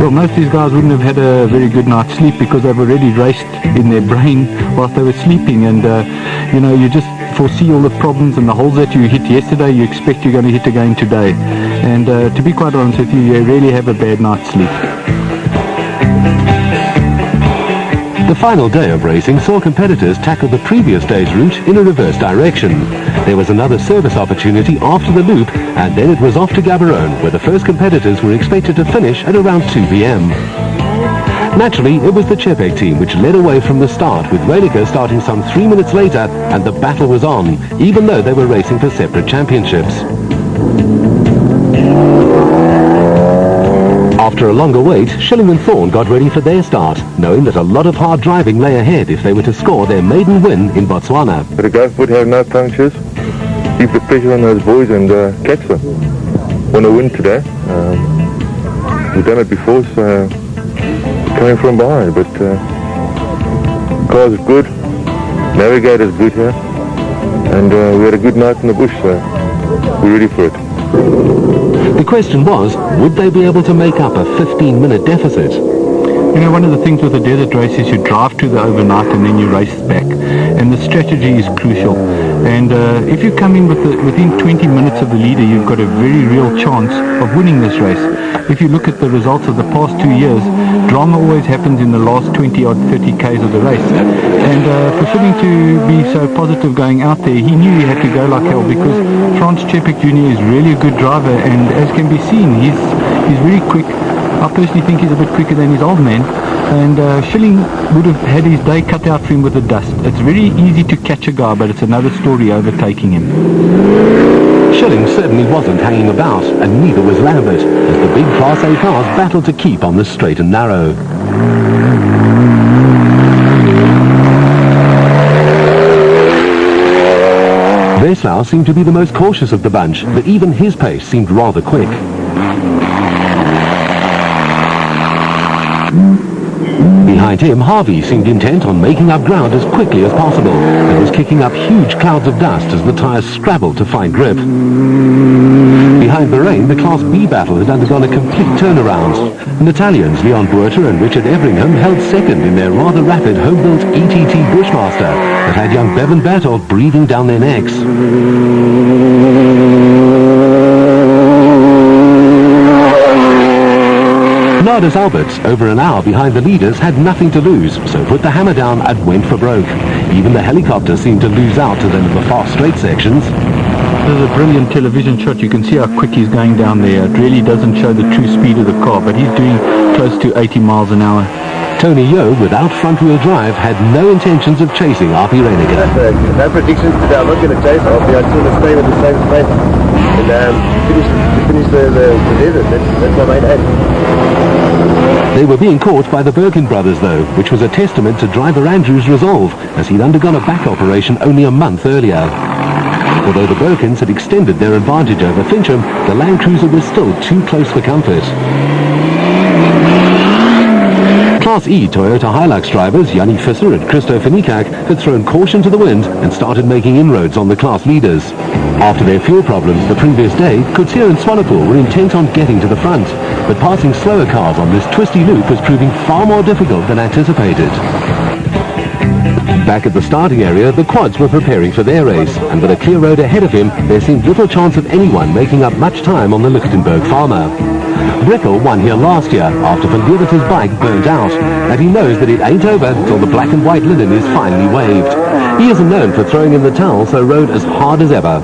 Well, most of these guys wouldn't have had a very good night's sleep because they've already raced in their brain whilst they were sleeping, and you know, you just foresee all the problems and the holes that you hit yesterday, you expect you're going to hit again today. And to be quite honest with you, you really have a bad night's sleep. The final day of racing saw competitors tackle the previous day's route in a reverse direction. There was another service opportunity after the loop, and then it was off to Gaborone, where the first competitors were expected to finish at around 2 p.m. Naturally, it was the Chepek team which led away from the start, with Reinecker starting some 3 minutes later, and the battle was on, even though they were racing for separate championships. After a longer wait, Schilling and Thorn got ready for their start, knowing that a lot of hard driving lay ahead if they were to score their maiden win in Botswana. But the guys would have no punctures, keep the pressure on those boys and catch them. Want to win today. We've done it before, so coming from behind, but cars are good, navigator's good here, and we had a good night in the bush, so we're ready for it. The question was, would they be able to make up a 15-minute deficit? You know, one of the things with a desert race is you drive to the overnight and then you race back, and the strategy is crucial. And if you come in within 20 minutes of the leader, you've got a very real chance of winning this race. If you look at the results of the past 2 years, drama always happens in the last 20 or 30 k's of the race. And for Schilling to be so positive going out there, he knew he had to go like hell, because Frans Chepek Jr. is really a good driver, and as can be seen, he's very quick. I personally think he's a bit quicker than his old man, and Schilling would have had his day cut out for him with the dust. It's very easy to catch a guy, but it's another story overtaking him. Schilling certainly wasn't hanging about, and neither was Lambert, as the big Class A cars battled to keep on the straight and narrow. Veslau seemed to be the most cautious of the bunch, but even his pace seemed rather quick. Behind him, Harvey seemed intent on making up ground as quickly as possible, and was kicking up huge clouds of dust as the tyres scrabbled to find grip. Behind Bahrain, the Class B battle had undergone a complete turnaround. The Italians, Leon Buerter and Richard Everingham, held second in their rather rapid home-built ETT Bushmaster that had young Bevan Bertolt breathing down their necks. Nardus Alberts, over an hour behind the leaders, had nothing to lose, so put the hammer down and went for broke. Even the helicopter seemed to lose out to the fast straight sections. This is a brilliant television shot. You can see how quick he's going down there. It really doesn't show the true speed of the car, but he's doing close to 80 miles an hour. Tony Yeo, without front-wheel drive, had no intentions of chasing R.P. Reinecker. No predictions today. I'm not going to chase R.P. I just want to stay with the same speed and finish the desert. That's my main aim. They were being caught by the Birkin brothers, though, which was a testament to driver Andrew's resolve, as he'd undergone a back operation only a month earlier. Although the Birkins had extended their advantage over Fincham, the Land Cruiser was still too close for comfort. Class E Toyota Hilux drivers Jannie Visser and Christo van Niekerk had thrown caution to the wind and started making inroads on the class leaders. After their fuel problems the previous day, Coetzee and Swanepoel were intent on getting to the front, but passing slower cars on this twisty loop was proving far more difficult than anticipated. Back at the starting area, the quads were preparing for their race, and with a clear road ahead of him, there seemed little chance of anyone making up much time on the Lichtenberg Farmer. Brickel won here last year after Van Deventer's bike burnt out, and he knows that it ain't over till the black and white linen is finally waved. He isn't known for throwing in the towel, so rode as hard as ever.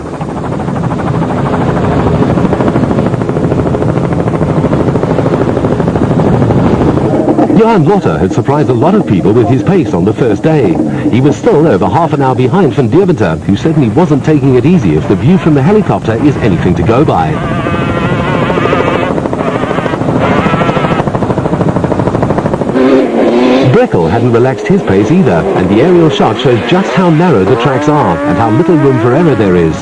Johan Lotter had surprised a lot of people with his pace on the first day. He was still over half an hour behind Van Deventer, who certainly wasn't taking it easy if the view from the helicopter is anything to go by. Brickel hadn't relaxed his pace either, and the aerial shot shows just how narrow the tracks are and how little room for error there is.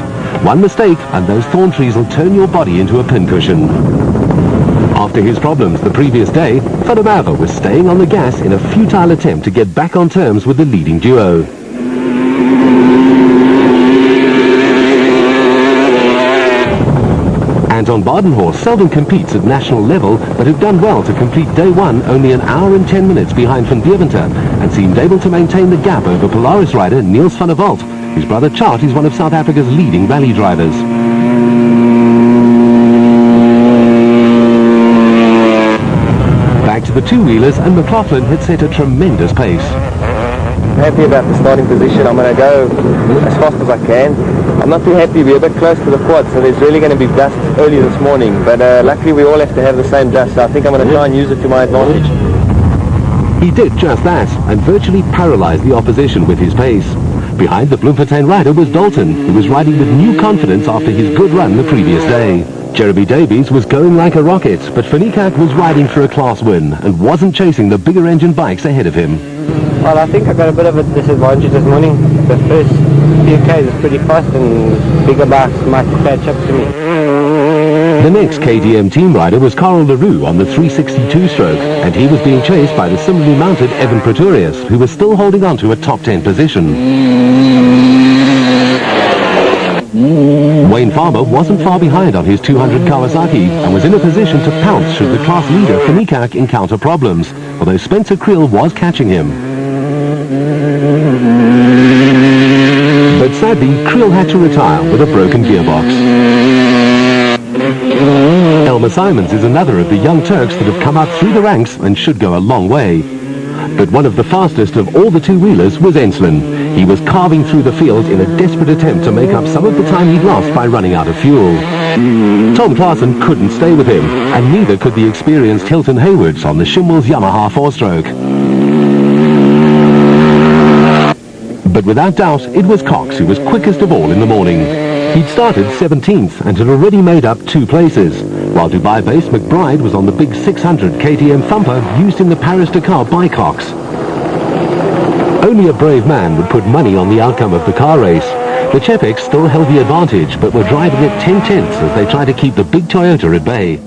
One mistake and those thorn trees will turn your body into a pincushion. After his problems the previous day, Van der Merwe was staying on the gas in a futile attempt to get back on terms with the leading duo. Anton Badenhorst seldom competes at national level, but had done well to complete day one only an hour and 10 minutes behind Van Deventer, and seemed able to maintain the gap over Polaris rider Niels van der Walt. His brother Chart is one of South Africa's leading rally drivers. Back to the two-wheelers, and McLaughlin had set a tremendous pace. Happy about the starting position. I'm going to go as fast as I can. I'm not too happy. We're a bit close to the quad, so there's really going to be dust early this morning. But luckily we all have to have the same dust, so I think I'm going to try and use it to my advantage. He did just that, and virtually paralyzed the opposition with his pace. Behind the Bloemfontein rider was Dalton, who was riding with new confidence after his good run the previous day. Jeremy Davies was going like a rocket, but Van Niekerk was riding for a class win and wasn't chasing the bigger engine bikes ahead of him. Well, I think I got a bit of a disadvantage this morning. The first few Ks is pretty fast and bigger bikes might catch up to me. The next KTM team rider was Carl Leroux on the 362 stroke, and he was being chased by the similarly mounted Evan Pretorius, who was still holding on to a top 10 position. Wayne Farmer wasn't far behind on his 200 Kawasaki and was in a position to pounce should the class leader Van Niekerk encounter problems, although Spencer Creel was catching him. But sadly, Creel had to retire with a broken gearbox. Elmer Simons is another of the young Turks that have come up through the ranks and should go a long way. But one of the fastest of all the two-wheelers was Enslin. He was carving through the field in a desperate attempt to make up some of the time he'd lost by running out of fuel. Tom Klaassen couldn't stay with him, and neither could the experienced Hilton Haywards on the Schimmel's Yamaha 4-stroke. But without doubt, it was Cox who was quickest of all in the morning. He'd started 17th and had already made up 2 places, while Dubai-based McBride was on the big 600 KTM thumper used in the Paris-Dakar by Cox. Only a brave man would put money on the outcome of the car race. The Chepiks still held the advantage, but were driving at 10 tenths as they tried to keep the big Toyota at bay.